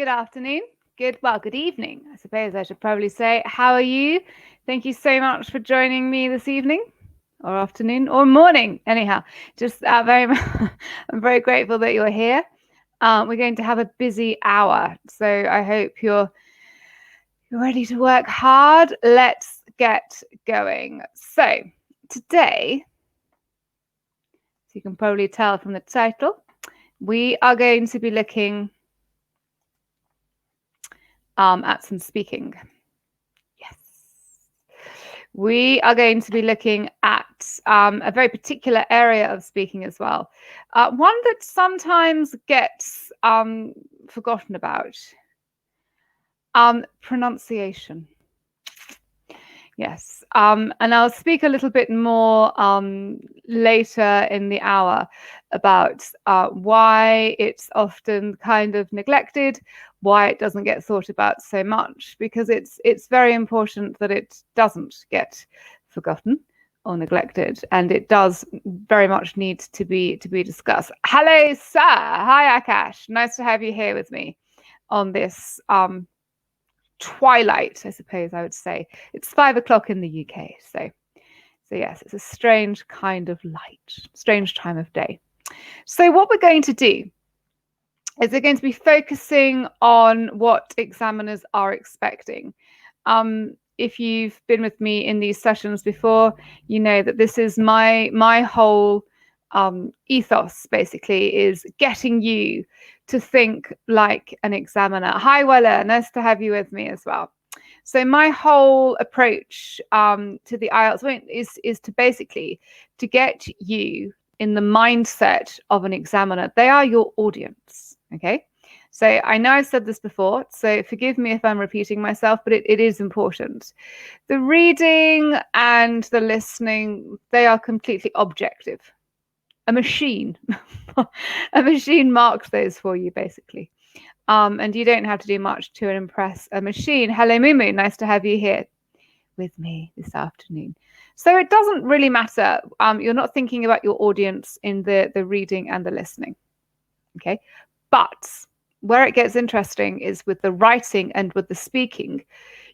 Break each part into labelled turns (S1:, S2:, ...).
S1: good afternoon, good evening, I suppose I should probably say. How are you? Thank you so much for joining me this evening, or afternoon, or morning. Anyhow, just I'm very grateful that you're here. We're going to have a busy hour, so I hope you're ready to work hard. Let's get going. So today, as you can probably tell from the title, we are going to be looking at some speaking. Yes. We are going to be looking at a very particular area of speaking as well. One that sometimes gets forgotten about. Pronunciation. Yes, and I'll speak a little bit more later in the hour about why it's often kind of neglected, why it doesn't get thought about so much, because it's very important that it doesn't get forgotten or neglected, and it does very much need to be discussed. Hello, sir. Hi, Akash. Nice to have you here with me on this twilight, I suppose I would say. It's 5 o'clock in the UK, so yes, it's a strange kind of light, strange time of day. So what we're going to do is we're going to be focusing on what examiners are expecting. If you've been with me in these sessions before, you know that this is my whole ethos, basically, is getting you to think like an examiner. Hi, Wella, nice to have you with me as well. So my whole approach to the IELTS is to basically to get you in the mindset of an examiner. They are your audience, okay? So I know I've said this before, so forgive me if I'm repeating myself, but it is important. The reading and the listening, they are completely objective. A machine marks those for you, basically. And you don't have to do much to impress a machine. Hello, Mumu. Nice to have you here with me this afternoon. So it doesn't really matter. You're not thinking about your audience in the reading and the listening. Okay. But where it gets interesting is with the writing and with the speaking.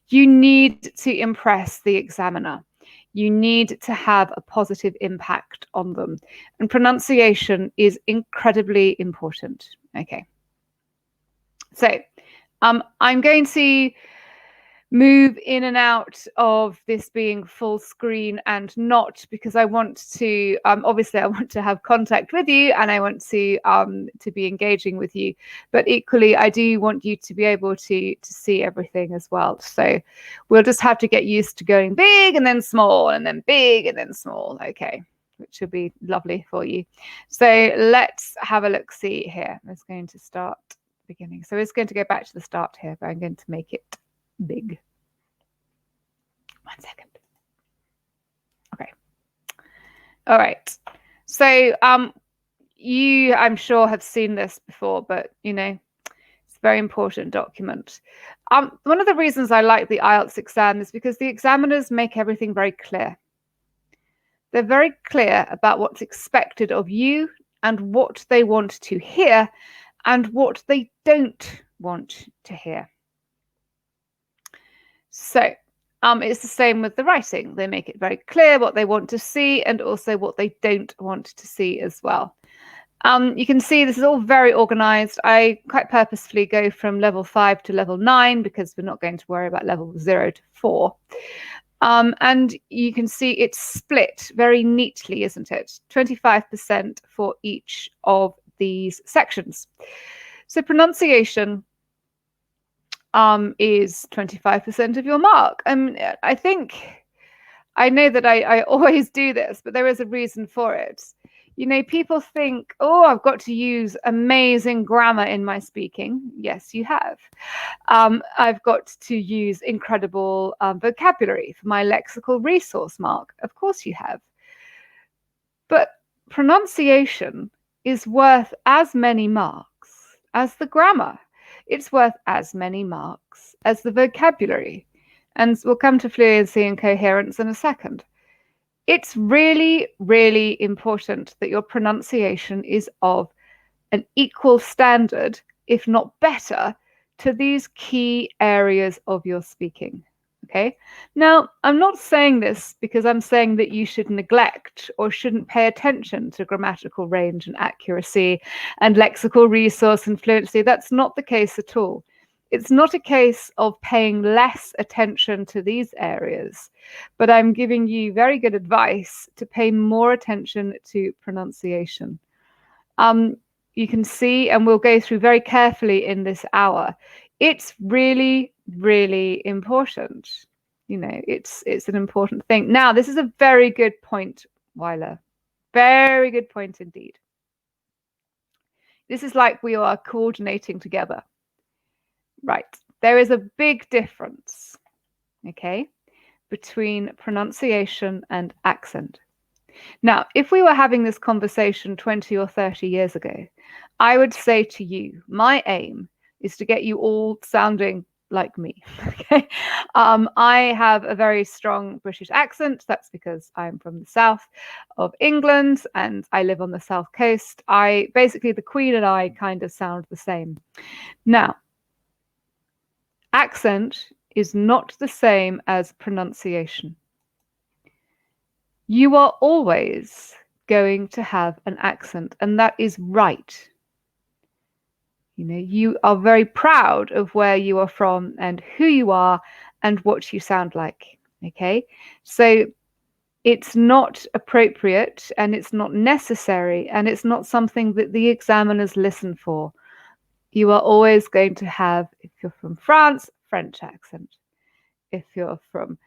S1: You need to impress the examiner. You need to have a positive impact on them. And pronunciation is incredibly important. Okay. So I'm going to move in and out of this being full screen and not, because I want to obviously I want to have contact with you and I want to be engaging with you, but equally I do want you to be able to see everything as well. So we'll just have to get used to going big and then small and then big and then small, okay, which will be lovely for you. So let's have a look see here. I'm just going to start beginning. So it's going to go back to the start here, but I'm going to make it big. 1 second. Okay. All right. So you, I'm sure, have seen this before, but you know, it's a very important document. One of the reasons I like the IELTS exam is because the examiners make everything very clear. They're very clear about what's expected of you and what they want to hear and what they don't want to hear. So it's the same with the writing. They make it very clear what they want to see and also what they don't want to see as well. You can see this is all very organized. I quite purposefully go from level 5 to level 9 because we're not going to worry about level 0 to 4. And you can see it's split very neatly, isn't it? 25% for each of these sections. So pronunciation is 25% of your mark. I know that I always do this, but there is a reason for it. You know, people think, oh, I've got to use amazing grammar in my speaking. Yes, you have. I've got to use incredible vocabulary for my lexical resource mark. Of course you have. But pronunciation is worth as many marks as the grammar. It's worth as many marks as the vocabulary. And we'll come to fluency and coherence in a second. It's really, really important that your pronunciation is of an equal standard, if not better, to these key areas of your speaking. Okay. Now, I'm not saying this because I'm saying that you should neglect or shouldn't pay attention to grammatical range and accuracy and lexical resource and fluency. That's not the case at all. It's not a case of paying less attention to these areas, but I'm giving you very good advice to pay more attention to pronunciation. You can see, and we'll go through very carefully in this hour, it's really, really important. You know, it's an important thing. Now, this is a very good point, Weiler. Very good point indeed. This is like we are coordinating together. Right. There is a big difference, okay, between pronunciation and accent. Now, if we were having this conversation 20 or 30 years ago, I would say to you, my aim is to get you all sounding like me. Okay. I have a very strong British accent. That's because I'm from the south of England and I live on the south coast. Basically, the Queen and I kind of sound the same. Now, accent is not the same as pronunciation. You are always going to have an accent, and that is right. You know, you are very proud of where you are from and who you are and what you sound like. Okay, so it's not appropriate and it's not necessary and it's not something that the examiners listen for. You are always going to have, if you're from France, French accent. If you're from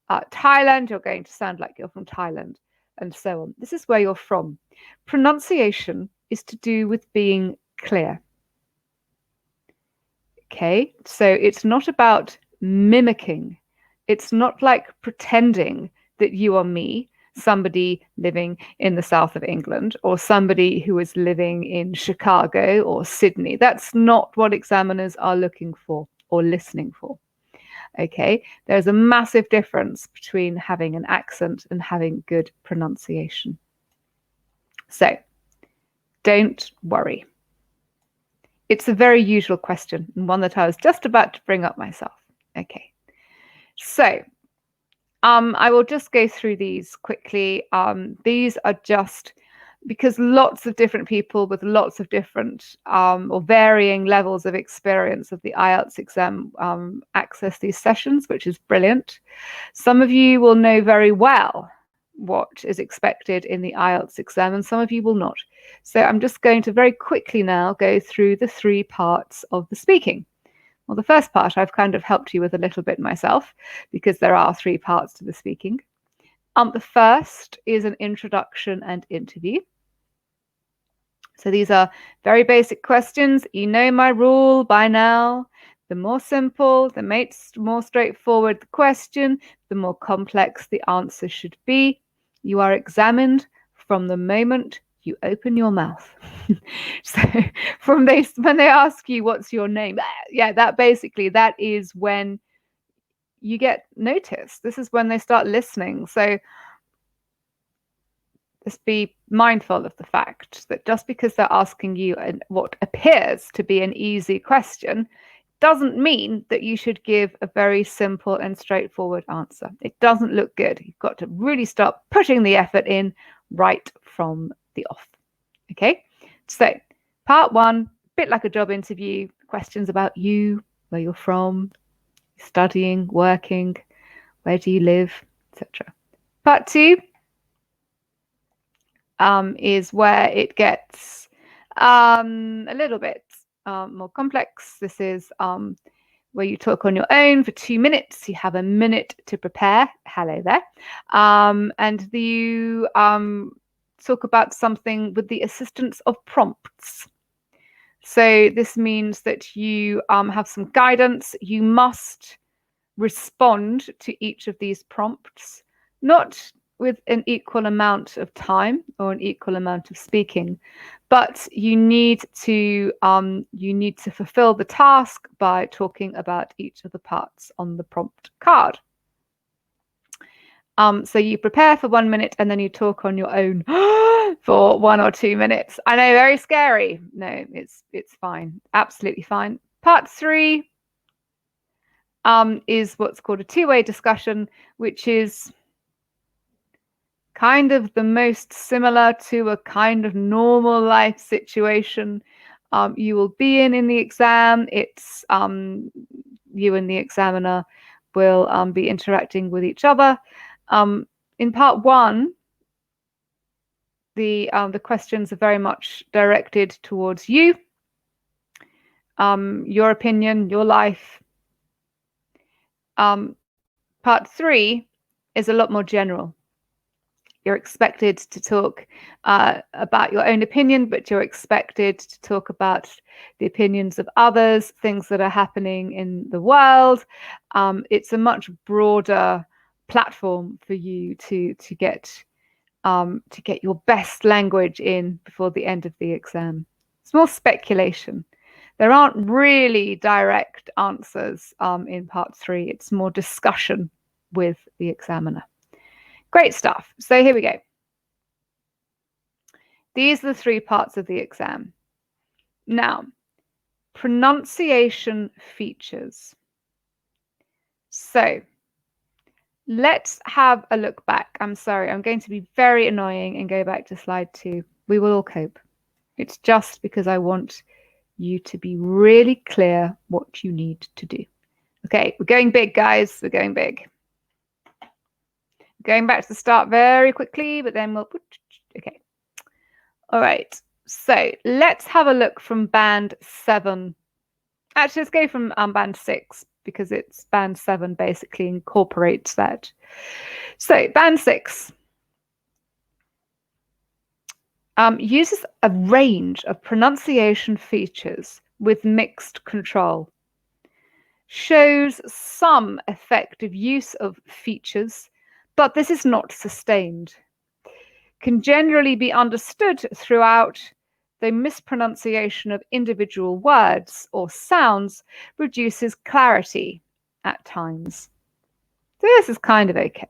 S1: Thailand, you're going to sound like you're from Thailand, and so on. This is where you're from. Pronunciation is to do with being clear. Okay, so it's not about mimicking. It's not like pretending that you are me, somebody living in the south of England, or somebody who is living in Chicago or Sydney. That's not what examiners are looking for or listening for. Okay, there's a massive difference between having an accent and having good pronunciation. So don't worry. It's a very usual question and one that I was just about to bring up myself. Okay, so I will just go through these quickly. These are just because lots of different people with lots of different or varying levels of experience of the IELTS exam access these sessions, which is brilliant. Some of you will know very well what is expected in the IELTS exam, and some of you will not. So I'm just going to very quickly now go through the 3 parts of the speaking. Well, the first part I've kind of helped you with a little bit myself because there are 3 parts to the speaking. The first is an introduction and interview. So these are very basic questions. You know my rule by now. The more simple, the more straightforward the question, the more complex the answer should be. You are examined from the moment you open your mouth. So when they ask you what's your name, yeah, that is when you get noticed. This is when they start listening. So just be mindful of the fact that just because they're asking you what appears to be an easy question doesn't mean that you should give a very simple and straightforward answer. It doesn't look good. You've got to really start putting the effort in right from the off. Okay, so part 1, a bit like a job interview, questions about you, where you're from, studying, working, where do you live, etc. Part 2 is where it gets a little bit more complex. This is where you talk on your own for 2 minutes. You have a minute to prepare. Hello there. And you talk about something with the assistance of prompts. So this means that you have some guidance. You must respond to each of these prompts, not with an equal amount of time or an equal amount of speaking, but you need to fulfill the task by talking about each of the parts on the prompt card. So you prepare for 1 minute and then you talk on your own for 1 or 2 minutes. I know, very scary. No, it's fine, absolutely fine, Part 3 is what's called a two-way discussion, which is kind of the most similar to a kind of normal life situation you will be in the exam. It's you and the examiner will be interacting with each other. In part 1, the questions are very much directed towards you, your opinion, your life. Part 3 is a lot more general. You're expected to talk about your own opinion, but you're expected to talk about the opinions of others, things that are happening in the world. It's a much broader platform for you to get your best language in before the end of the exam. It's more speculation. There aren't really direct answers in part 3. It's more discussion with the examiner. Great stuff. So here we go. These are the 3 parts of the exam. Now, pronunciation features. So let's have a look back. I'm sorry, I'm going to be very annoying and go back to slide 2. We will all cope. It's just because I want you to be really clear what you need to do. Okay, we're going big, guys. We're going big. Going back to the start very quickly, but then we'll... Okay. All right. So let's have a look from band 7. Actually, let's go from band 6, because it's band 7 basically incorporates that. So band 6 uses a range of pronunciation features with mixed control. Shows some effective use of features, but this is not sustained. Can generally be understood throughout, though mispronunciation of individual words or sounds reduces clarity at times. So this is kind of okay.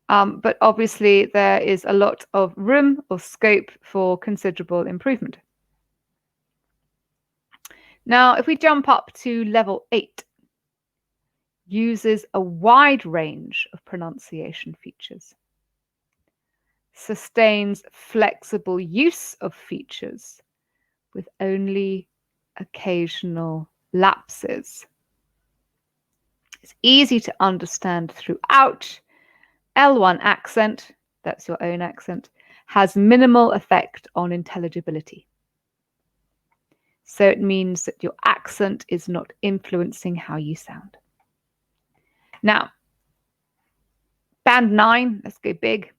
S1: But obviously there is a lot of room or scope for considerable improvement. Now, if we jump up to level 8, uses a wide range of pronunciation features. Sustains flexible use of features with only occasional lapses. It's easy to understand throughout. L1 accent, that's your own accent, has minimal effect on intelligibility. So it means that your accent is not influencing how you sound. Now, band 9, let's go big,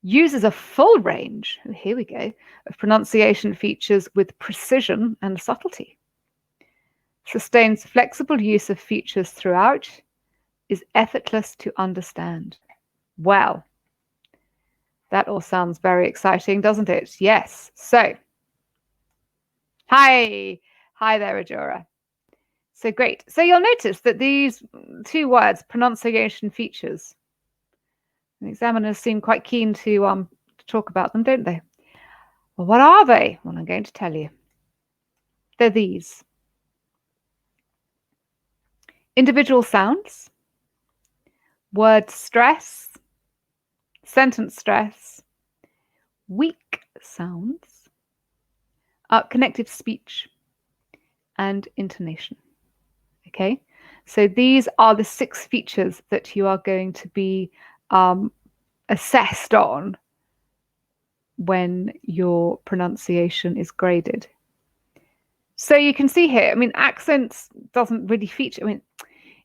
S1: uses a full range, here we go, of pronunciation features with precision and subtlety. Sustains flexible use of features throughout, is effortless to understand. Well, that all sounds very exciting, doesn't it? Yes. So, hi there, Ajora. So great. So you'll notice that these 2 words, pronunciation features, the examiners seem quite keen to talk about them, don't they? Well, what are they? Well, I'm going to tell you. They're these. Individual sounds, word stress, sentence stress, weak sounds, connective speech, and intonation. Okay, so these are the 6 features that you are going to be assessed on when your pronunciation is graded. So you can see here, I mean, accents doesn't really feature, I mean,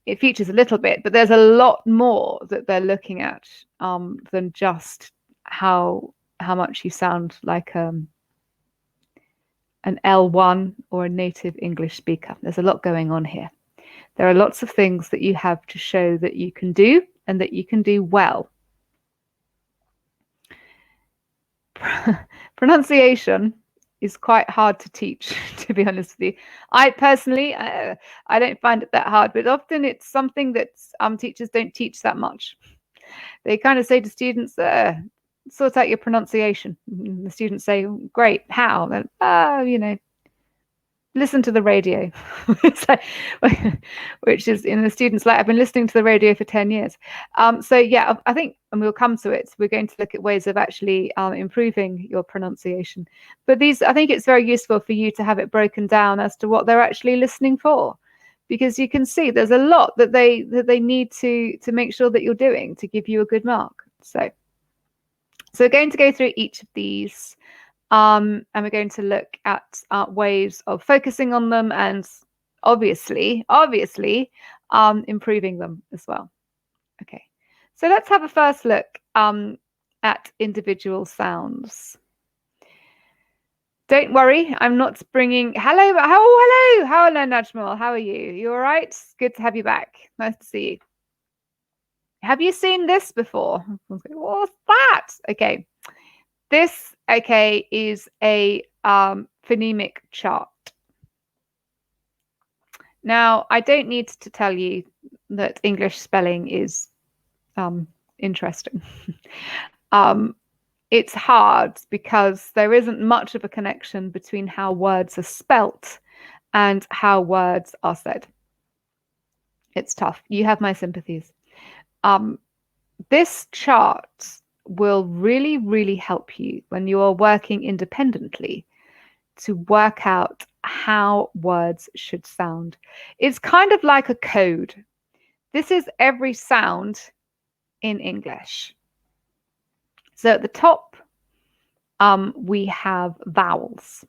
S1: it features a little bit, but there's a lot more that they're looking at than just how much you sound like an L1 or a native English speaker. There's a lot going on here. There are lots of things that you have to show that you can do and that you can do well. Pronunciation is quite hard to teach, to be honest with you. I personally, I don't find it that hard, but often it's something that teachers don't teach that much. They kind of say to students, sort out your pronunciation. And the students say, great, how? Then, you know, listen to the radio. So, which is in the students like, I've been listening to the radio for 10 years. So yeah, I think, and we'll come to it, we're going to look at ways of actually improving your pronunciation. But these, I think it's very useful for you to have it broken down as to what they're actually listening for, because you can see there's a lot that they need to make sure that you're doing to give you a good mark. So we're going to go through each of these. And we're going to look at ways of focusing on them and obviously improving them as well. Okay, so let's have a first look at individual sounds. Don't worry, I'm not bringing hello, Najmal, how are you? You all right? Good to have you back. Nice to see you. Have you seen this before? What's that? Okay. This, okay, is a phonemic chart. Now, I don't need to tell you that English spelling is interesting. It's hard because there isn't much of a connection between how words are spelt and how words are said. It's tough. You have my sympathies. This chart will really, really help you when you are working independently to work out how words should sound. It's kind of like a code. This is every sound in English. So at the top, we have vowels.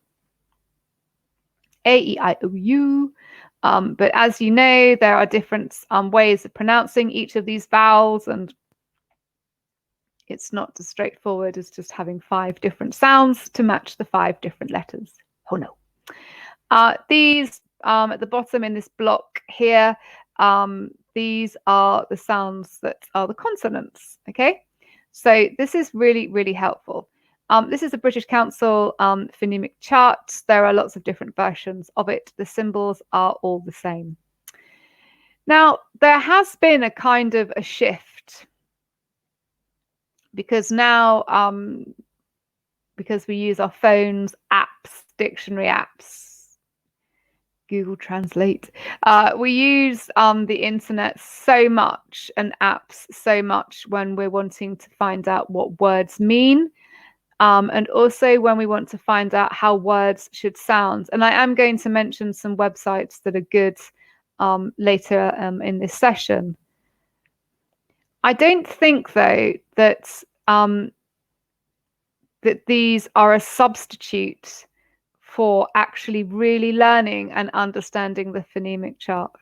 S1: A, E, I, O, U. But as you know, there are different ways of pronouncing each of these vowels, and it's not as straightforward as just having 5 different sounds to match the 5 different letters. Oh no. These at the bottom in this block here, these are the sounds that are the consonants. Okay, so this is really, really helpful. This is a British Council phonemic chart. There are lots of different versions of it. The symbols are all the same. Now, there has been a kind of a shift, because now, because we use our phones, apps, dictionary apps, Google Translate, we use the internet so much and apps so much when we're wanting to find out what words mean, and also when we want to find out how words should sound. And I am going to mention some websites that are good later in this session. I don't think, though, that that these are a substitute for actually really learning and understanding the phonemic chart.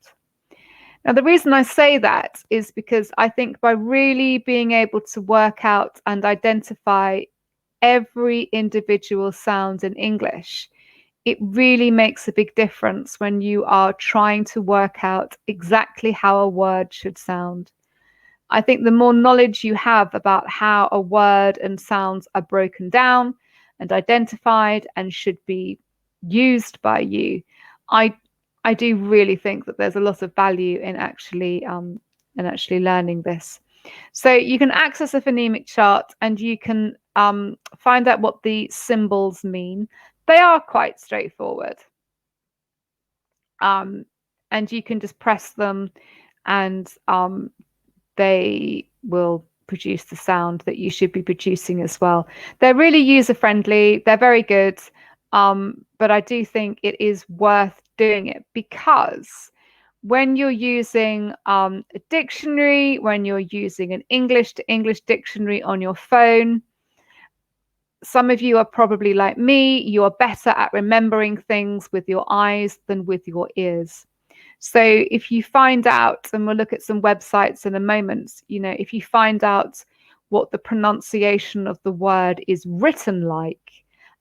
S1: Now, the reason I say that is because I think by really being able to work out and identify every individual sound in English, it really makes a big difference when you are trying to work out exactly how a word should sound. I think the more knowledge you have about how a word and sounds are broken down and identified and should be used by you, I do really think that there's a lot of value in actually learning this. So you can access a phonemic chart and you can find out what the symbols mean. They are quite straightforward. And you can just press them and they will produce the sound that you should be producing as well. They're really user-friendly. They're very good. But I do think it is worth doing it, because when you're using a dictionary, when you're using an English to English dictionary on your phone, some of you are probably like me. You are better at remembering things with your eyes than with your ears. So if you find out, and we'll look at some websites in a moment, you know, if you find out what the pronunciation of the word is written like,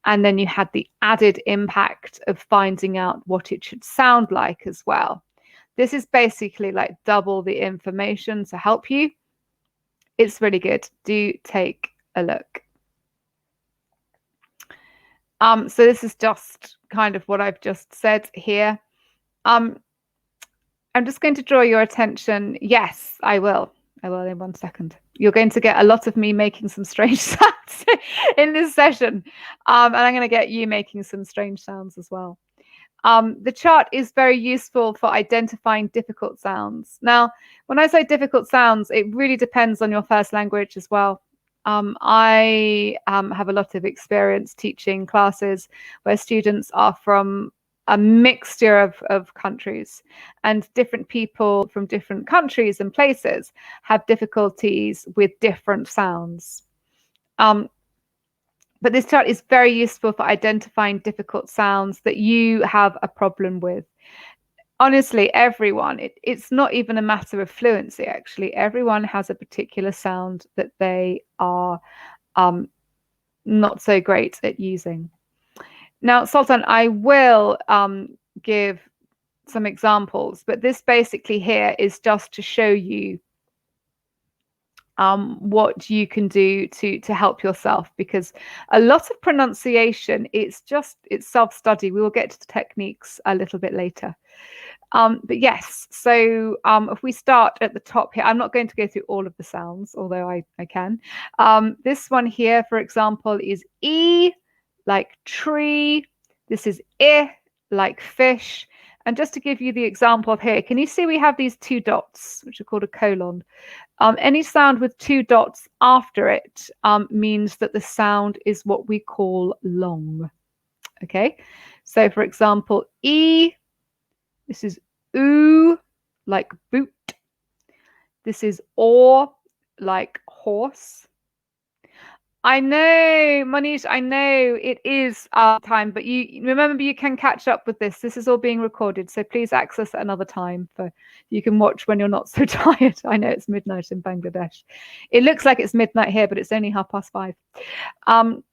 S1: and then you had the added impact of finding out what it should sound like as well, this is basically like double the information to help you. It's really good. Do take a look. So this is just kind of what I've just said here. I'm just going to draw your attention. Yes, I will. I will in 1 second. You're going to get a lot of me making some strange sounds. in this session. And I'm going to get you making some strange sounds as well. The chart is very useful for identifying difficult sounds. Now, when I say difficult sounds, it really depends on your first language as well. I have a lot of experience teaching classes where students are from a mixture of countries, and different people from different countries and places have difficulties with different sounds. But this chart is very useful for identifying difficult sounds that you have a problem with. Honestly, everyone, it's not even a matter of fluency, actually. Everyone has a particular sound that they are not so great at using. Now, Sultan, I will give some examples, but this basically here is just to show you what you can do to help yourself, because a lot of pronunciation, it's self-study. We will get to the techniques a little bit later. But yes, so if we start at the top here, I'm not going to go through all of the sounds, although I can. This one here, for example, is E, like tree. This is I, like fish. And just to give you the example here, can you see we have these two dots, which are called a colon? Any sound with two dots after it means that the sound is what we call long. Okay, so for example, E, this is oo, like boot. This is or, like horse. I know, Manish, I know it is time, but you remember you can catch up with this. This is all being recorded, so please access at another time for you can watch when you're not so tired. I know it's midnight in Bangladesh. It looks like it's midnight here, but it's only 5:30.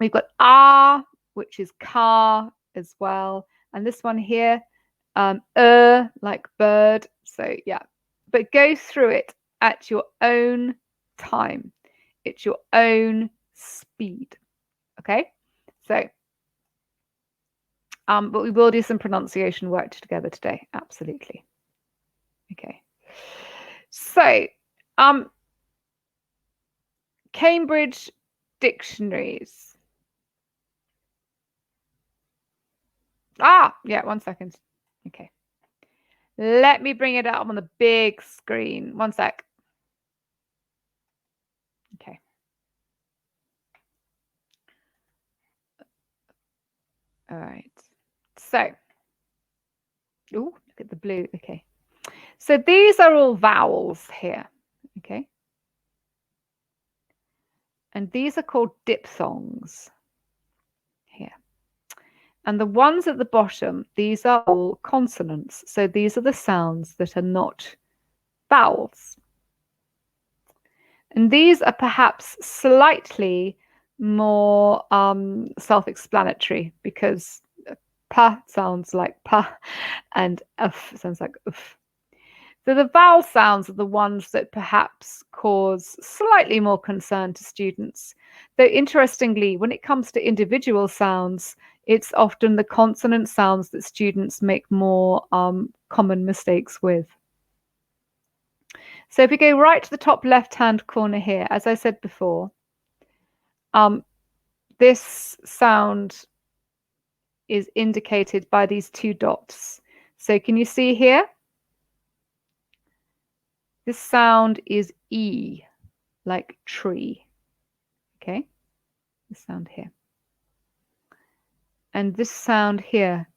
S1: We've got which is car as well, and this one here, like bird. So yeah, but go through it at your own time. It's your own speed. Okay, so but we will do some pronunciation work together today. Absolutely. Okay, so Cambridge dictionaries. Yeah, 1 second. Okay, let me bring it up on the big screen. 1 sec. Okay. All right. So, look at the blue. Okay. So these are all vowels here. Okay. And these are called diphthongs here. And the ones at the bottom, these are all consonants. So these are the sounds that are not vowels. And these are perhaps slightly more self-explanatory, because pa sounds like pa and f sounds like uf. So the vowel sounds are the ones that perhaps cause slightly more concern to students. Though interestingly, when it comes to individual sounds, it's often the consonant sounds that students make more common mistakes with. So if we go right to the top left-hand corner here, as I said before, this sound is indicated by these two dots. So can you see here? This sound is E, like tree. Okay, this sound here. And this sound here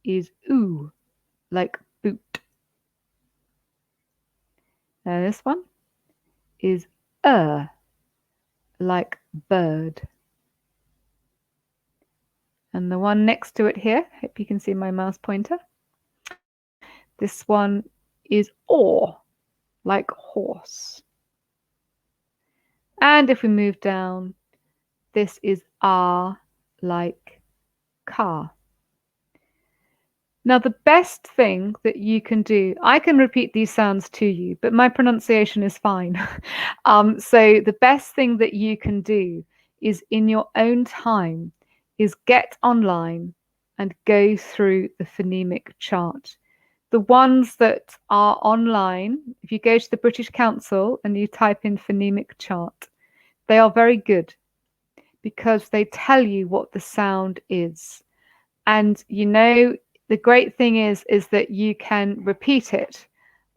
S1: is oo, like boot. Now this one is like bird. And the one next to it here, hope you can see my mouse pointer. This one is or, like horse. And if we move down, this is like car. Now, the best thing that you can do, I can repeat these sounds to you, but my pronunciation is fine. So the best thing that you can do is, in your own time, is get online and go through the phonemic chart. The ones that are online, if you go to the British Council and you type in phonemic chart, They are very good because they tell you what the sound is. And you know, the great thing is that you can repeat it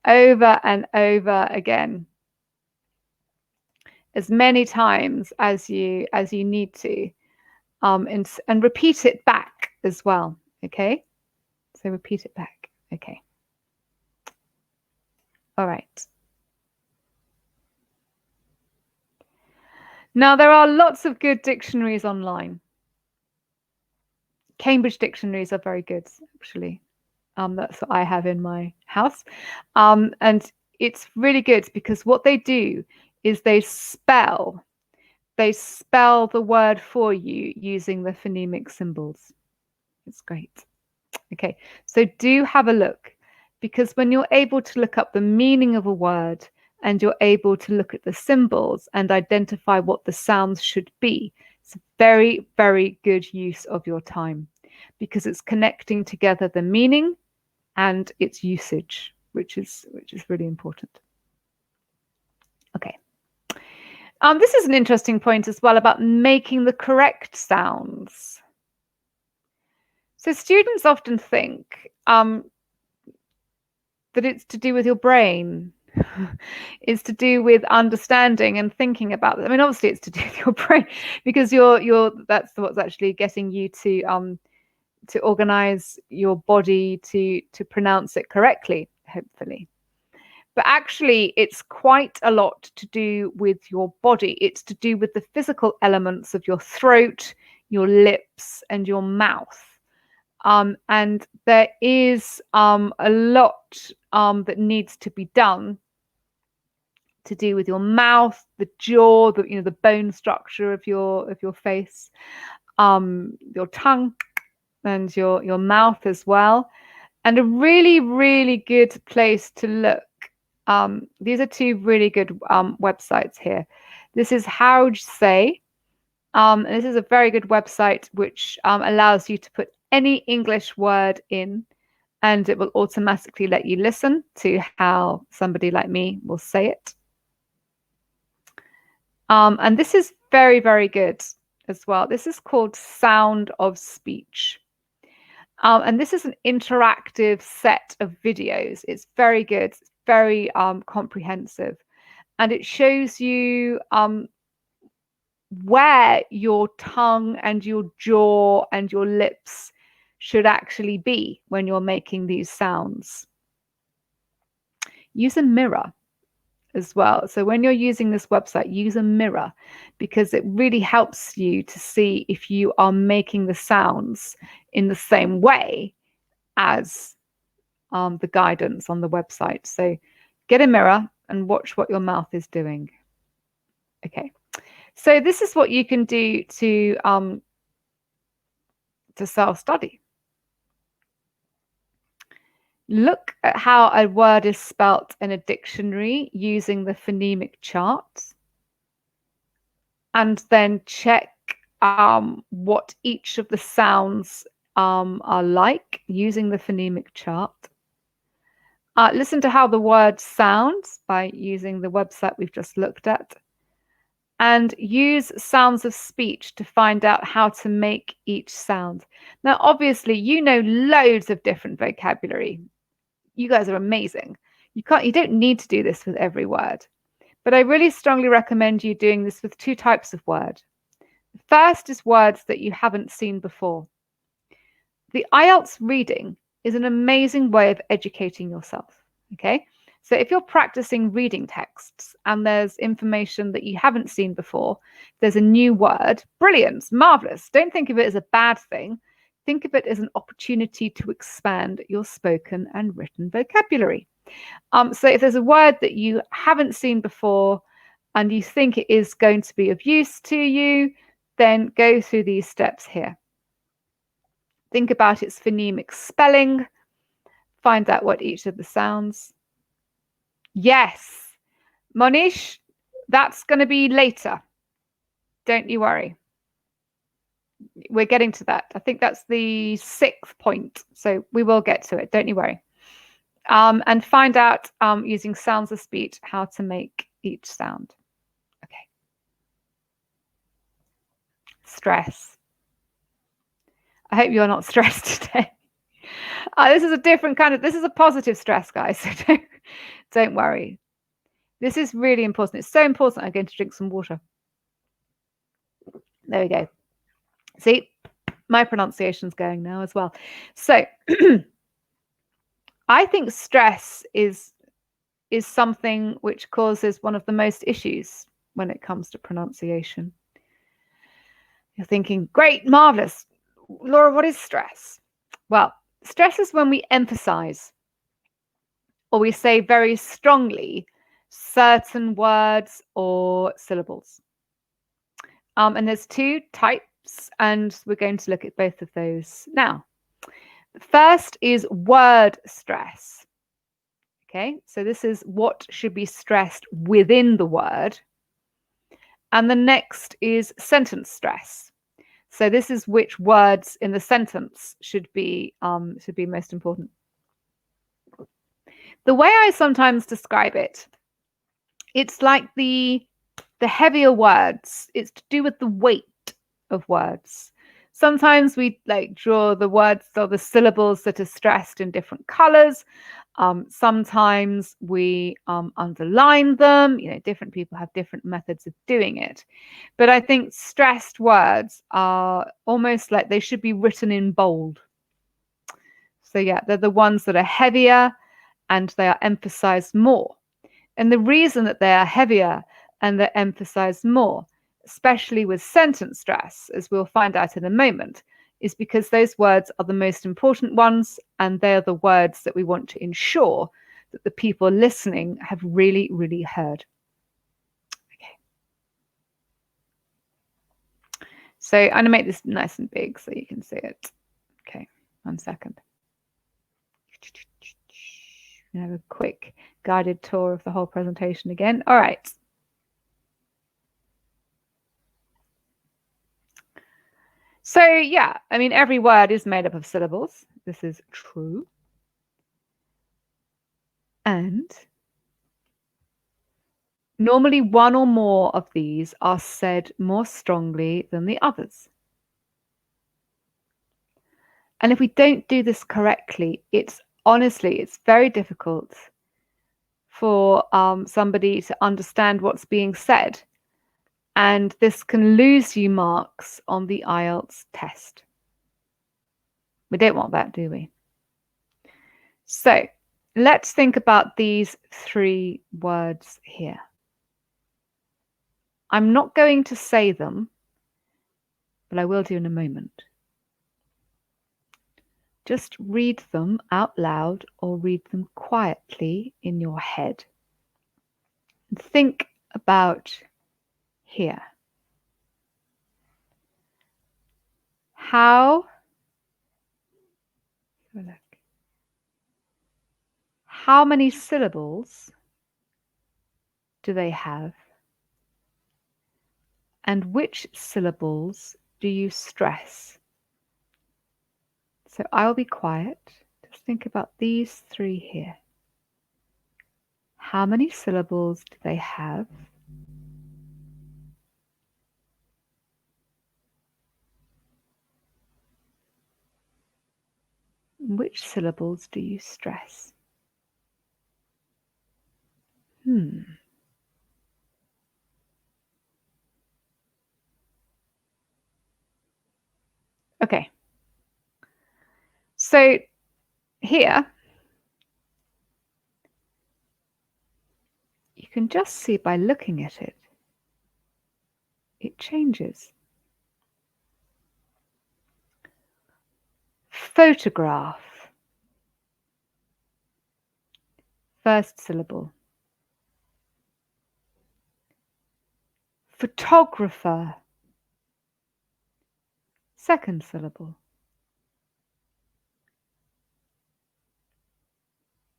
S1: over and over again, as many times as you need to, and repeat it back as well. Okay, so repeat it back. Okay, all right. Now there are lots of good dictionaries online. Cambridge dictionaries are very good, actually. That's what I have in my house, and it's really good because what they do is they spell the word for you using the phonemic symbols. It's great. Okay, so do have a look, because when you're able to look up the meaning of a word and you're able to look at the symbols and identify what the sounds should be, it's a very, very good use of your time, because it's connecting together the meaning and its usage, which is really important. Okay. This is an interesting point as well about making the correct sounds. So students often think that it's to do with your brain. It's to do with understanding and thinking about it. I mean, obviously it's to do with your brain, because that's what's actually getting you to organize your body to pronounce it correctly, hopefully. But actually, it's quite a lot to do with your body. It's to do with the physical elements of your throat, your lips, and your mouth. And there is a lot that needs to be done to do with your mouth, the jaw, the bone structure of your face, your tongue, and your mouth as well. And a really, really good place to look. These are two really good websites here. This is How Say. This is a very good website which allows you to put any English word in, and it will automatically let you listen to how somebody like me will say it. And this is very, very good as well. This is called Sound of Speech. And this is an interactive set of videos. It's very good. It's very comprehensive. And it shows you where your tongue and your jaw and your lips should actually be when you're making these sounds. Use a mirror as well. So when you're using this website, use a mirror, because it really helps you to see if you are making the sounds in the same way as the guidance on the website. So get a mirror and watch what your mouth is doing. Okay, so this is what you can do to self-study. Look at how a word is spelt in a dictionary using the phonemic chart, and then check what each of the sounds are like using the phonemic chart. Listen to how the word sounds by using the website we've just looked at, and use sounds of speech to find out how to make each sound. Now, obviously, you know loads of different vocabulary. You guys are amazing. You don't need to do this with every word, but I really strongly recommend you doing this with two types of word. The first is words that you haven't seen before. The IELTS reading is an amazing way of educating yourself. Okay, so if you're practicing reading texts and there's information that you haven't seen before, there's a new word, brilliant, marvelous. Don't think of it as a bad thing. Think of it as an opportunity to expand your spoken and written vocabulary. So if there's a word that you haven't seen before and you think it is going to be of use to you, then go through these steps here. Think about its phonemic spelling. Find out what each of the sounds. Yes, Monish, that's going to be later. Don't you worry. We're getting to that. I think that's the 6th point. So we will get to it. Don't you worry. And find out using sounds of speech how to make each sound. Okay.
S2: stress. I hope you're not stressed today. This is a different kind of, this is a positive stress, guys, so don't worry. This is really important. It's so important. I'm going to drink some water. There we go. See, my pronunciation's going now as well. So I think stress is something which causes one of the most issues when it comes to pronunciation. You're thinking, great, marvelous. Laura, what is stress? Well, stress is when we emphasize or we say very strongly certain words or syllables. And there's two types, and we're going to look at both of those now. The first is word stress. Okay, so this is what should be stressed within the word. And the next is sentence stress. So this is which words in the sentence should be most important. The way I sometimes describe it, it's like the heavier words. It's to do with the weight of words. Sometimes we like draw the words or the syllables that are stressed in different colors. Sometimes we underline them. You know, different people have different methods of doing it. But I think stressed words are almost like they should be written in bold. So yeah, they're the ones that are heavier and they are emphasized more. And the reason that they are heavier and they're emphasized more, especially with sentence stress, as we'll find out in a moment, is because those words are the most important ones, and they're the words that we want to ensure that the people listening have really, really heard. Okay. So I'm going to make this nice and big so you can see it. Okay, 1 second. Have a quick guided tour of the whole presentation again. All right. So yeah, I mean, every word is made up of syllables. This is true. And normally one or more of these are said more strongly than the others. And if we don't do this correctly, it's very difficult for somebody to understand what's being said. And this can lose you marks on the IELTS test. We don't want that, do we? So let's think about these 3 words here. I'm not going to say them, but I will do in a moment. Just read them out loud or read them quietly in your head. And think about here. How many syllables do they have? And which syllables do you stress? So I'll be quiet. Just think about these 3 here. How many syllables do they have? Which syllables do you stress? Okay. So here, you can just see by looking at it, it changes. Photograph. First syllable. Photographer. Second syllable.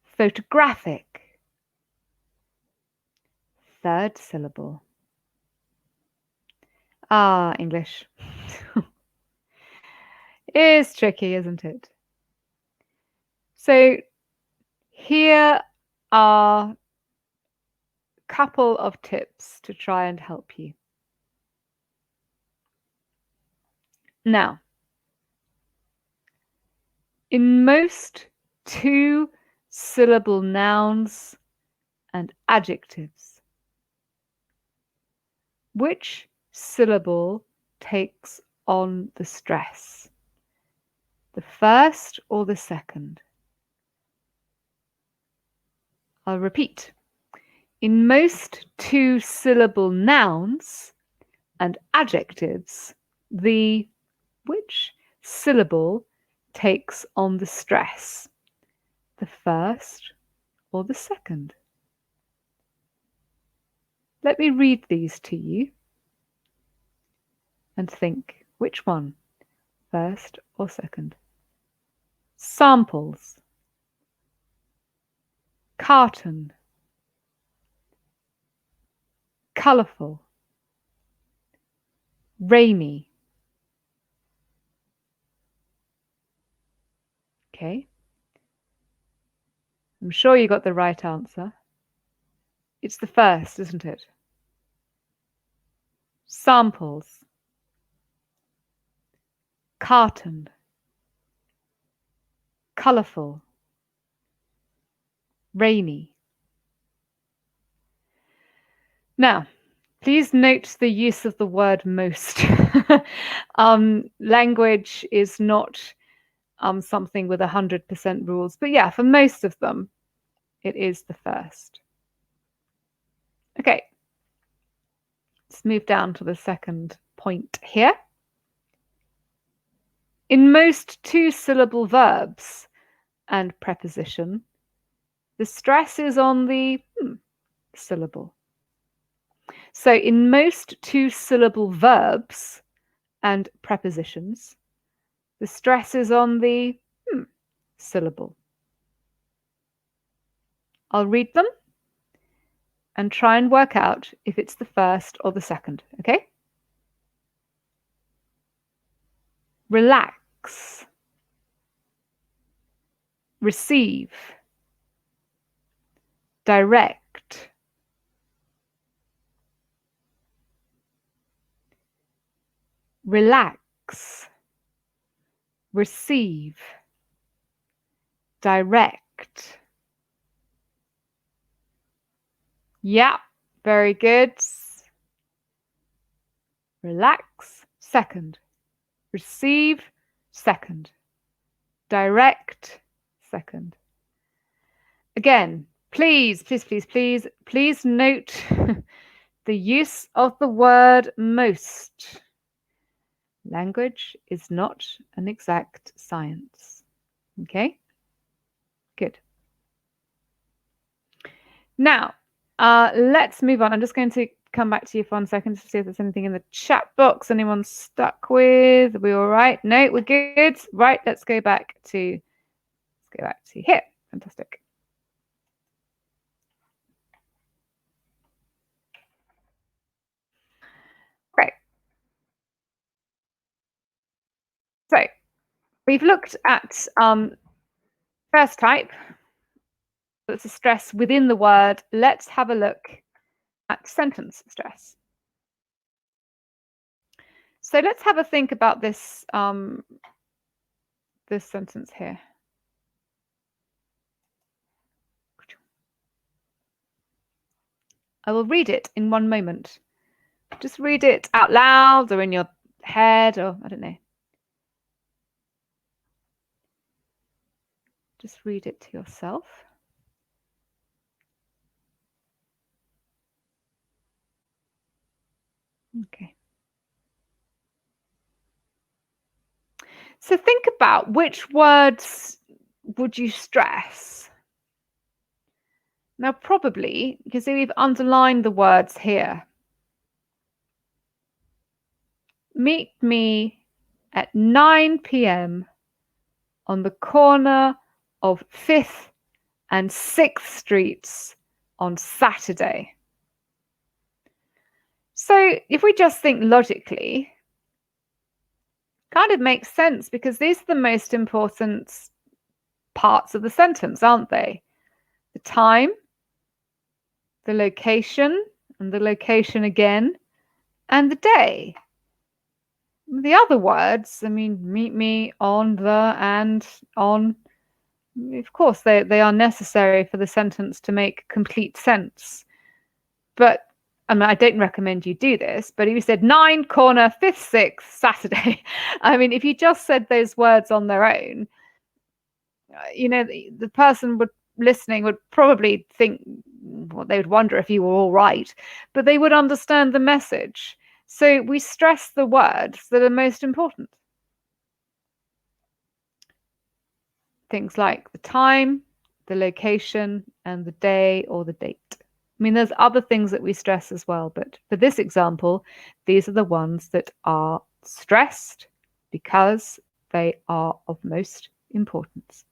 S2: Photographic. Third syllable. Ah, English. It's tricky, isn't it? So here are a couple of tips to try and help you. Now, in most two-syllable nouns and adjectives, which syllable takes on the stress? The first or the second? I'll repeat. In most two-syllable nouns and adjectives, the which syllable takes on the stress? The first or the second? Let me read these to you and think, which one? First or second? Samples. Carton. Colourful. Rainy. Okay. I'm sure you got the right answer. It's the first, isn't it? Samples. Carton. Colourful. Rainy. Now, please note the use of the word most. Language is not something with 100% rules, but yeah, for most of them, it is the first. Okay, let's move down to the second point here. In most two-syllable verbs and preposition, the stress is on the syllable. So in most two-syllable verbs and prepositions, the stress is on the syllable. I'll read them and try and work out if it's the first or the second, okay? Relax. Receive. Direct. Relax. Receive. Direct. Yeah, very good. Relax, second. Receive, second. Direct, second. Again, please note the use of the word most. Language is not an exact science. Okay? Good. Now, let's move on. I'm just going to come back to you for 1 second to see if there's anything in the chat box anyone stuck with. Are we all right? No, we're good. Right, let's go back to here. Fantastic. Great. So we've looked at first type. That's a stress within the word. Let's have a look at sentence stress. So let's have a think about this this sentence here. I will read it in 1 moment. Just read it out loud or in your head, or I don't know. Just read it to yourself. Okay. So think about which words would you stress? Now, probably, you can see we've underlined the words here. Meet me at 9 p.m. on the corner of 5th and 6th Streets on Saturday. So if we just think logically, kind of makes sense because these are the most important parts of the sentence, aren't they? The time, the location, and the location again, and the day. The other words, I mean, meet me, on, the, and, on, of course, they are necessary for the sentence to make complete sense. But I mean, I don't recommend you do this, but if you said 9, corner, 5th, 6th, Saturday, I mean, if you just said those words on their own, the person listening would probably think, well, they would wonder if you were all right, but they would understand the message. So we stress the words that are most important. Things like the time, the location, and the day or the date. I mean, there's other things that we stress as well, but for this example, these are the ones that are stressed because they are of most importance.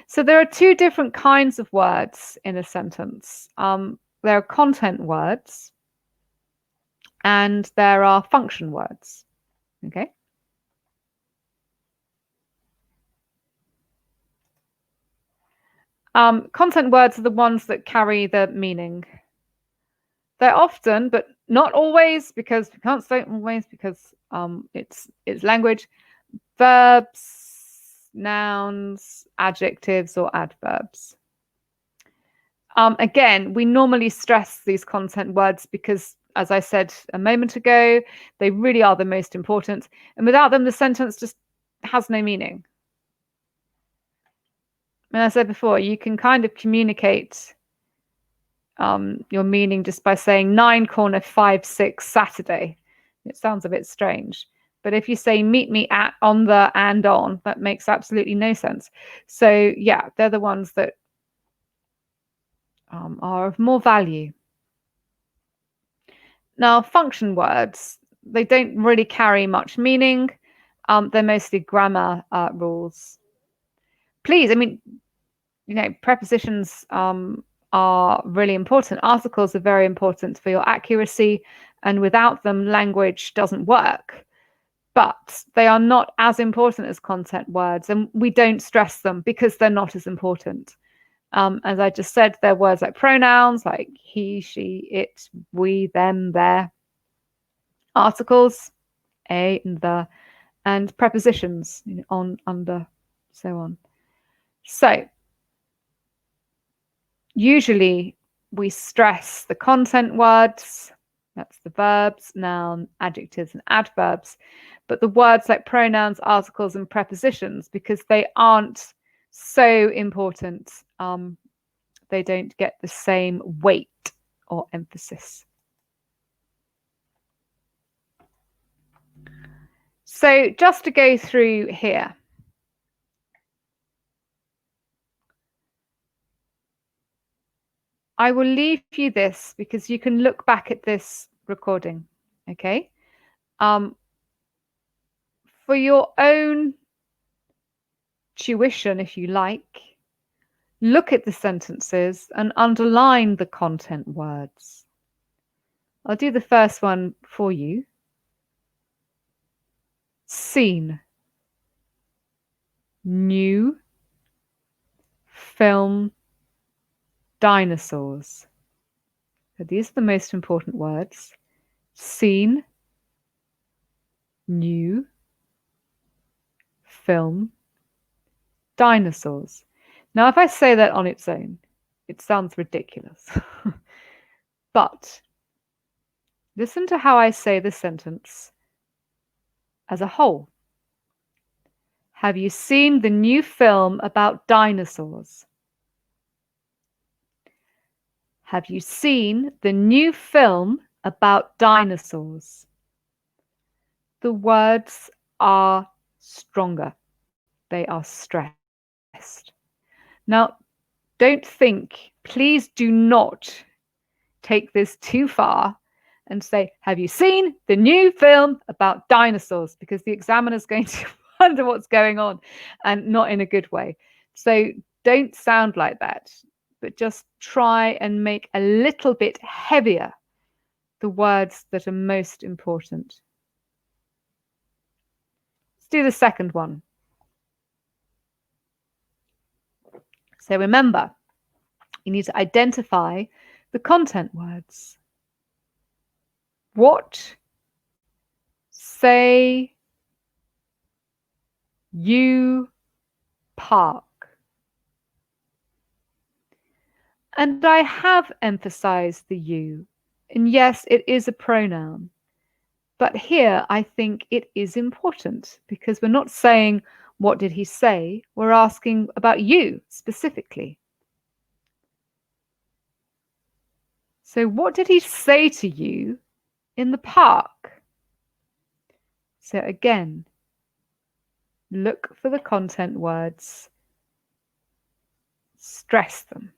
S2: So there are two different kinds of words in a sentence. There are content words and there are function words. Okay. Content words are the ones that carry the meaning. They're often, but not always, because we can't say always because it's language, verbs, nouns, adjectives, or adverbs. Again, we normally stress these content words because, as I said a moment ago, they really are the most important. And without them, the sentence just has no meaning. And as I said before, you can kind of communicate your meaning just by saying 9, corner, 5, 6, Saturday. It sounds a bit strange. But if you say meet me at, on, the, and on, that makes absolutely no sense. So yeah, they're the ones that are of more value. Now, function words, they don't really carry much meaning. They're mostly grammar rules. Please, I mean, prepositions are really important. Articles are very important for your accuracy, and without them, language doesn't work. But they are not as important as content words, and we don't stress them because they're not as important. As I just said, they're words like pronouns, like he, she, it, we, them, their. Articles, a and the, and prepositions, on, under, so on. So usually we stress the content words, that's the verbs, noun, adjectives, and adverbs, but the words like pronouns, articles, and prepositions, because they aren't so important, they don't get the same weight or emphasis. So just to go through here, I will leave you this because you can look back at this recording, okay? For your own tuition, if you like, look at the sentences and underline the content words. I'll do the first one for you. Seen, new, film, dinosaurs. So these are the most important words. Seen, new, film, dinosaurs. Now, if I say that on its own, it sounds ridiculous. But listen to how I say the sentence as a whole. Have you seen the new film about dinosaurs? Have you seen the new film about dinosaurs? The words are stronger. They are stressed. Now, don't think, please do not take this too far and say, have you seen the new film about dinosaurs? Because the examiner is going to wonder what's going on, and not in a good way. So don't sound like that, but just try and make a little bit heavier the words that are most important. Let's do the second one. So remember, you need to identify the content words. What say you park. And I have emphasized the you. And yes, it is a pronoun. But here I think it is important because we're not saying, what did he say? We're asking about you specifically. So, what did he say to you in the park? So, again, look for the content words, stress them,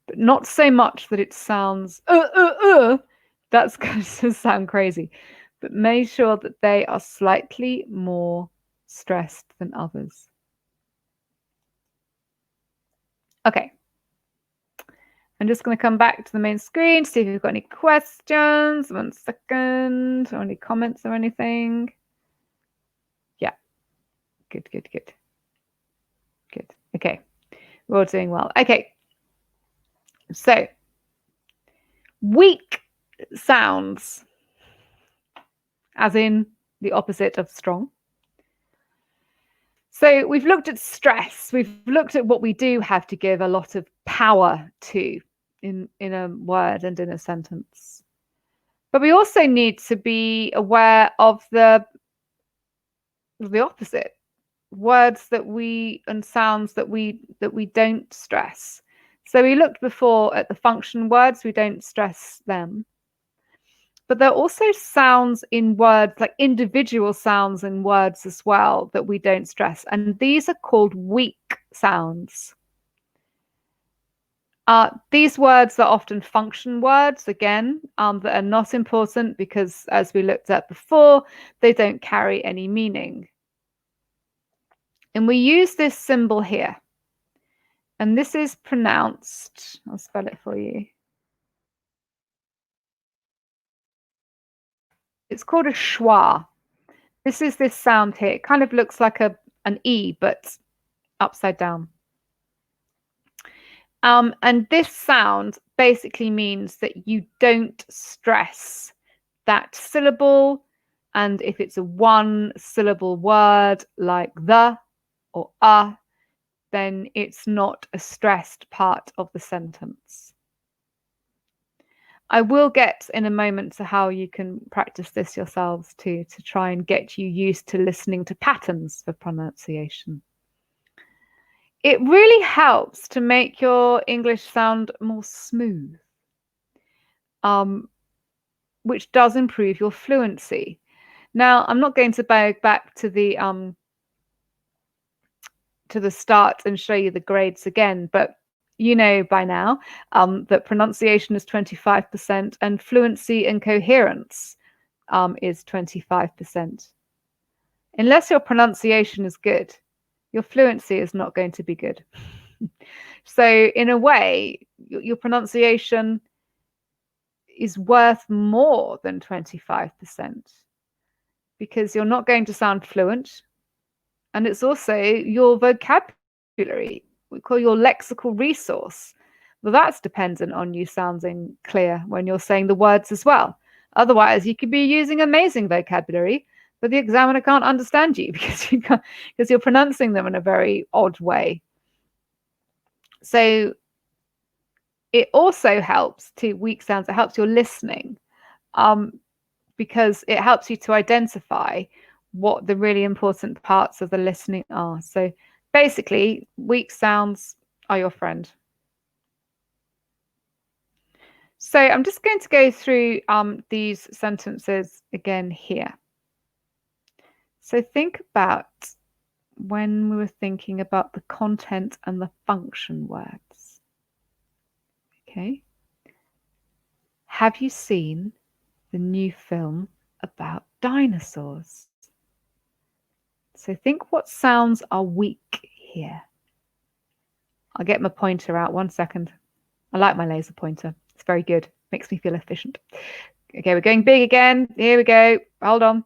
S2: but not so much that it sounds, that's going to sound crazy, but make sure that they are slightly more stressed than others. Okay. I'm just going to come back to the main screen, see if you've got any questions. 1 second. Or any comments or anything. Yeah. Good. Okay. We're all doing well. Okay. So, weak sounds, as in the opposite of strong. So we've looked at stress. We've looked at what we do have to give a lot of power to in a word and in a sentence. But we also need to be aware of the opposite. Words that and sounds that we don't stress. So we looked before at the function words, we don't stress them. But there are also sounds in words, like individual sounds in words as well, that we don't stress. And these are called weak sounds. These words are often function words, again, that are not important because, as we looked at before, they don't carry any meaning. And we use this symbol here. And this is pronounced, I'll spell it for you. It's called a schwa. This is this sound here. It kind of looks like an E, but upside down. And this sound basically means that you don't stress that syllable. And if it's a one-syllable word like the or a, then it's not a stressed part of the sentence. I will get in a moment to how you can practice this yourselves too, to try and get you used to listening to patterns for pronunciation. It really helps to make your English sound more smooth, which does improve your fluency. Now, I'm not going to go back to the start and show you the grades again, but you know by now that pronunciation is 25% and fluency and coherence is 25%. Unless your pronunciation is good, your fluency is not going to be good. So in a way, your pronunciation is worth more than 25% because you're not going to sound fluent. And it's also your vocabulary, we call your lexical resource. Well, that's dependent on you sounding clear when you're saying the words as well. Otherwise, you could be using amazing vocabulary, but the examiner can't understand you because you're pronouncing them in a very odd way. So it also helps to weak sounds. It helps your listening because it helps you to identify what the really important parts of the listening are. So basically, weak sounds are your friend. So I'm just going to go through these sentences again here. So think about when we were thinking about the content and the function words. Okay. Have you seen the new film about dinosaurs? So think what sounds are weak here. I'll get my pointer out 1 second. I like my laser pointer. It's very good. Makes me feel efficient. Okay, we're going big again. Here we go. Hold on.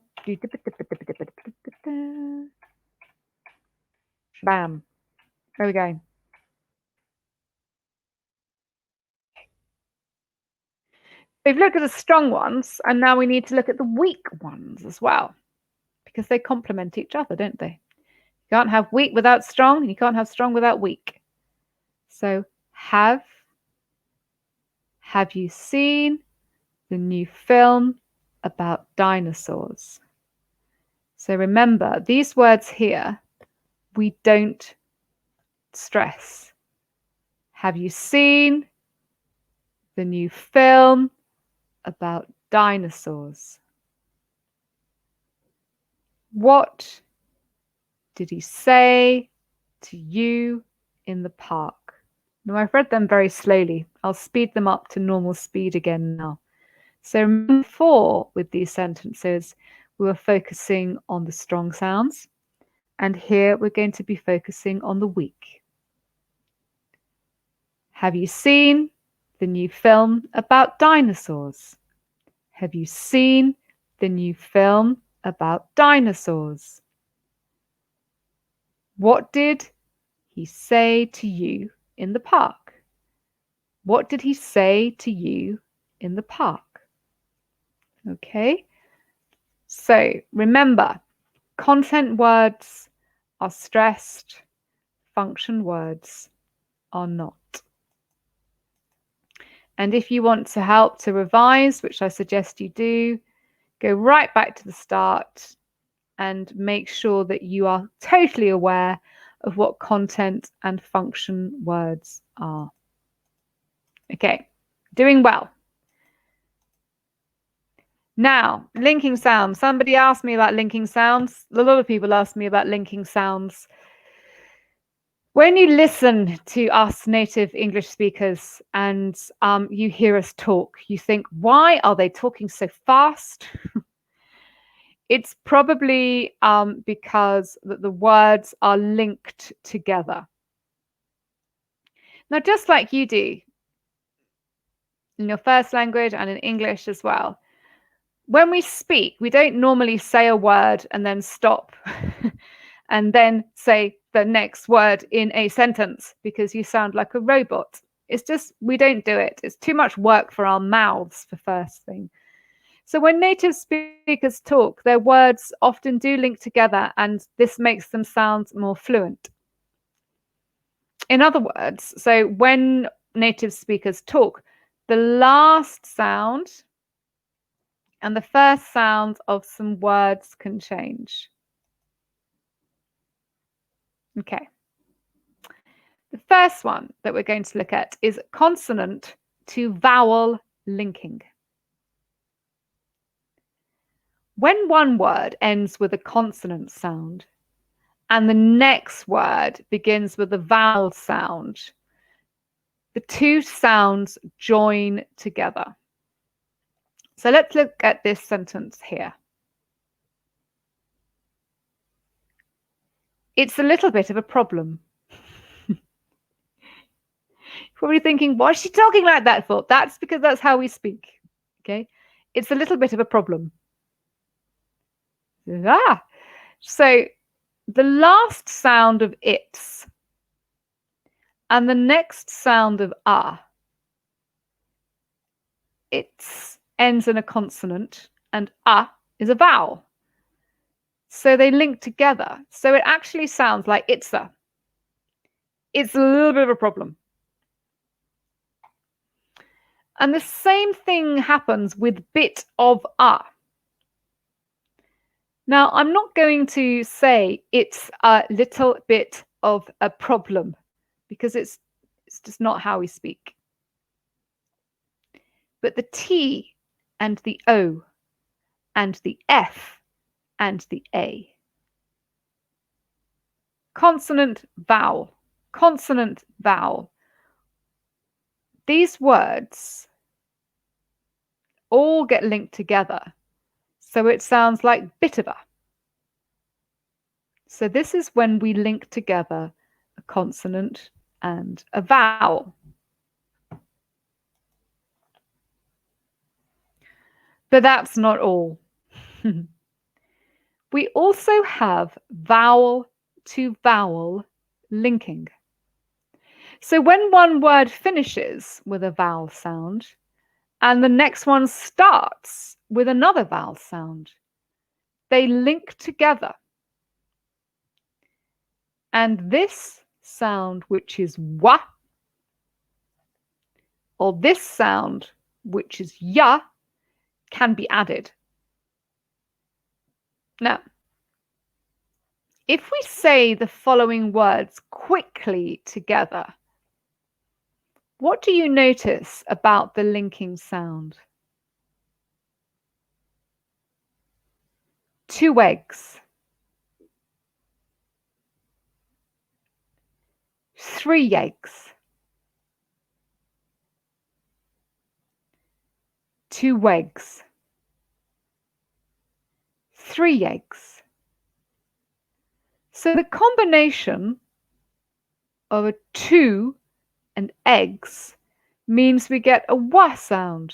S2: Bam. There we go. We've looked at the strong ones, and now we need to look at the weak ones as well. because they complement each other, don't they? You can't have weak without strong, and you can't have strong without weak. So have you seen the new film about dinosaurs? So remember, these words here, we don't stress. Have you seen the new film about dinosaurs? What did he say to you in the park? Now, I've read them very slowly. I'll speed them up to normal speed again now. So remember before with these sentences, we were focusing on the strong sounds. And here we're going to be focusing on the weak. Have you seen the new film about dinosaurs? Have you seen the new film about dinosaurs? What did he say to you in the park? What did he say to you in the park? Okay, so remember, content words are stressed, function words are not. And if you want to help to revise, which I suggest you do, go right back to the start and make sure that you are totally aware of what content and function words are. Okay, doing well. Now, linking sounds. Somebody asked me about linking sounds. A lot of people ask me about linking sounds. When you listen to us native English speakers and you hear us talk, you think, why are they talking so fast? It's probably because the words are linked together. Now, just like you do in your first language and in English as well, when we speak, we don't normally say a word and then stop and then say the next word in a sentence because you sound like a robot. It's just, we don't do it. It's too much work for our mouths for first thing. So when native speakers talk, their words often do link together, and this makes them sound more fluent. In other words, so when native speakers talk, the last sound and the first sound of some words can change. Okay. The first one that we're going to look at is consonant to vowel linking. When one word ends with a consonant sound and the next word begins with a vowel sound, the two sounds join together. So let's look at this sentence here. It's a little bit of a problem. Probably thinking, what is she talking like that for? That's because that's how we speak. Okay, it's a little bit of a problem. So the last sound of its and the next sound of its ends in a consonant and is a vowel. So they link together. So it actually sounds like it's a. It's a little bit of a problem. And the same thing happens with bit of Now, I'm not going to say it's a little bit of a problem because it's just not how we speak. But the T and the O and the F and the A. Consonant, vowel, consonant, vowel. These words all get linked together. So it sounds like bit of a. So this is when we link together a consonant and a vowel. But that's not all. We also have vowel to vowel linking. So when one word finishes with a vowel sound and the next one starts with another vowel sound, they link together. And this sound, which is wa, or this sound, which is ya, can be added. Now, if we say the following words quickly together, what do you notice about the linking sound? 2 eggs, 3 eggs, 2 eggs, 3 eggs. So the combination of a 2 and eggs means we get a wa sound.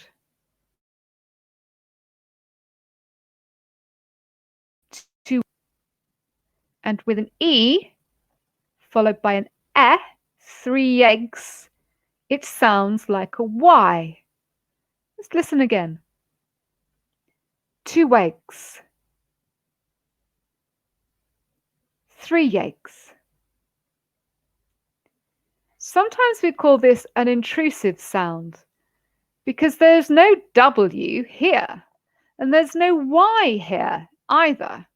S2: Two, and with an e followed by an 3 eggs, it sounds like a y. Let's listen again. 2 eggs, 3 eggs. Sometimes we call this an intrusive sound because there's no W here and there's no Y here either.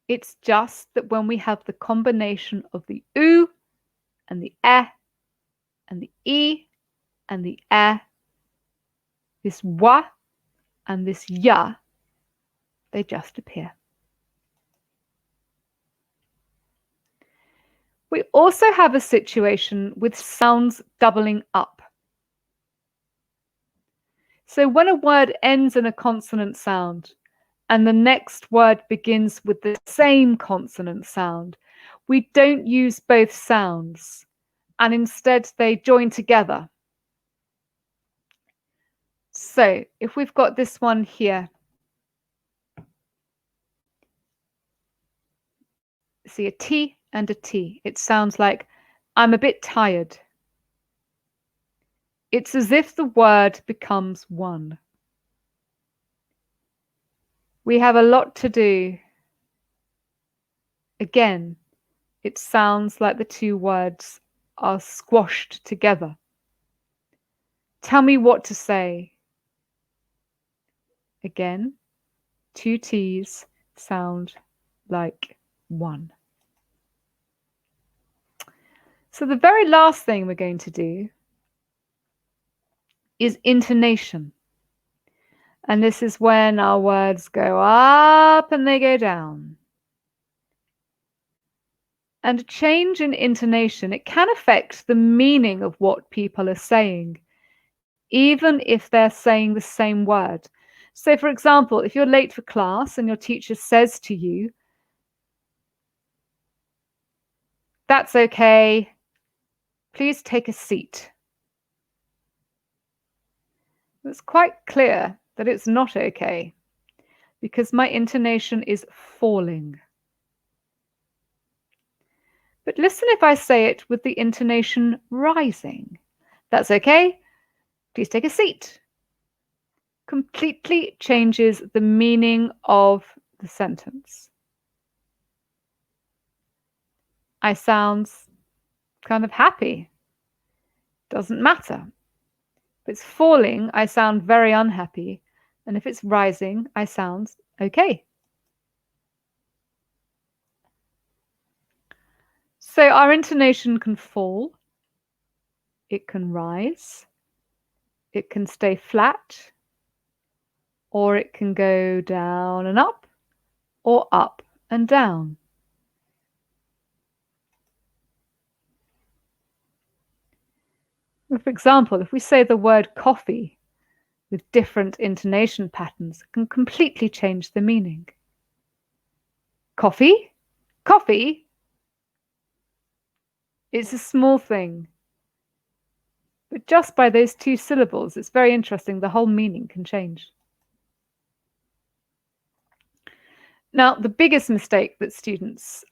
S2: It's just that when we have the combination of the U and the and the E and the this wa and this ya, they just appear. We also have a situation with sounds doubling up. So when a word ends in a consonant sound and the next word begins with the same consonant sound, we don't use both sounds and instead they join together. So if we've got this one here, see a T and a T. It sounds like I'm a bit tired. It's as if the word becomes one. We have a lot to do. Again, it sounds like the 2 words are squashed together. Tell me what to say. Again, 2 T's sound like one. So the very last thing we're going to do is intonation. And this is when our words go up and they go down. And a change in intonation, it can affect the meaning of what people are saying, even if they're saying the same word. So for example, if you're late for class and your teacher says to you, "That's okay, please take a seat." It's quite clear that it's not okay because my intonation is falling. But listen if I say it with the intonation rising. "That's okay, please take a seat." Completely changes the meaning of the sentence. I sound kind of happy. Doesn't matter. If it's falling, I sound very unhappy. And if it's rising, I sound okay. So our intonation can fall. It can rise. It can stay flat. Or it can go down and up, or up and down. For example, if we say the word coffee with different intonation patterns, it can completely change the meaning. Coffee? Coffee? It's a small thing. But just by those 2 syllables, it's very interesting. The whole meaning can change. Now, the biggest mistake that students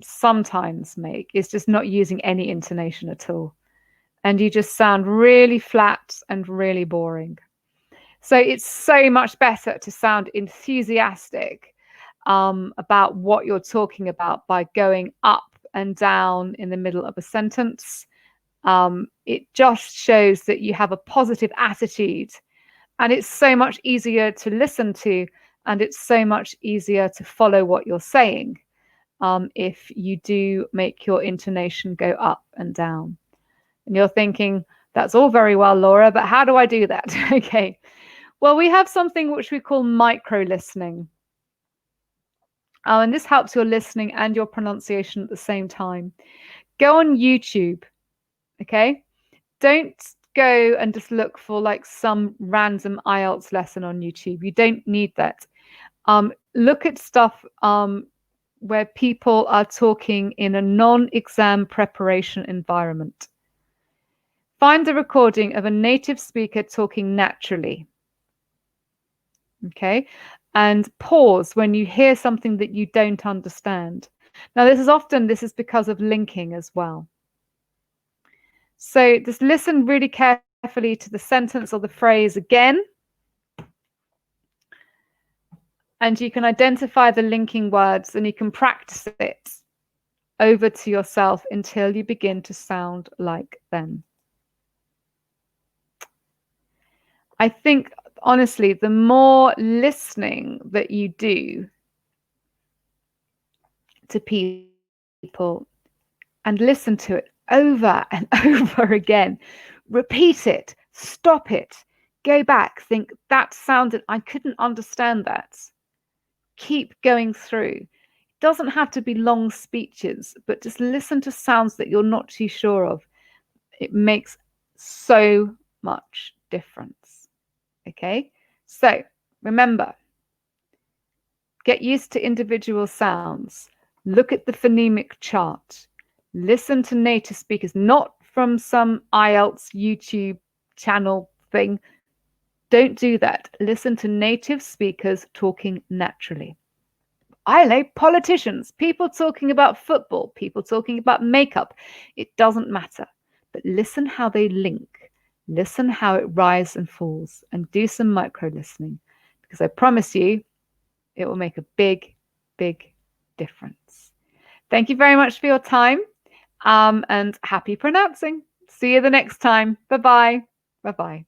S2: sometimes make is just not using any intonation at all. And you just sound really flat and really boring. So it's so much better to sound enthusiastic about what you're talking about by going up and down in the middle of a sentence. It just shows that you have a positive attitude, and it's so much easier to listen to, and it's so much easier to follow what you're saying if you do make your intonation go up and down. And you're thinking, that's all very well, Laura, but how do I do that? Okay. Well, we have something which we call micro listening. And this helps your listening and your pronunciation at the same time. Go on YouTube, okay? Don't go and just look for like some random IELTS lesson on YouTube. You don't need that. Look at stuff where people are talking in a non-exam preparation environment. Find a recording of a native speaker talking naturally. Okay, and pause when you hear something that you don't understand. Now, this is because of linking as well. So just listen really carefully to the sentence or the phrase again, and you can identify the linking words, and you can practice it over to yourself until you begin to sound like them. I think, honestly, the more listening that you do to people and listen to it over and over again, repeat it, stop it, go back, think that sounded, I couldn't understand that. Keep going through. It doesn't have to be long speeches, but just listen to sounds that you're not too sure of. It makes so much difference. Okay, so remember, get used to individual sounds. Look at the phonemic chart. Listen to native speakers, not from some IELTS YouTube channel thing. Don't do that. Listen to native speakers talking naturally. I like politicians, people talking about football, people talking about makeup. It doesn't matter. But listen how they link. Listen how it rises and falls, and do some micro listening, because I promise you it will make a big, big difference. Thank you very much for your time, and happy pronouncing. See you the next time. Bye-bye. Bye-bye.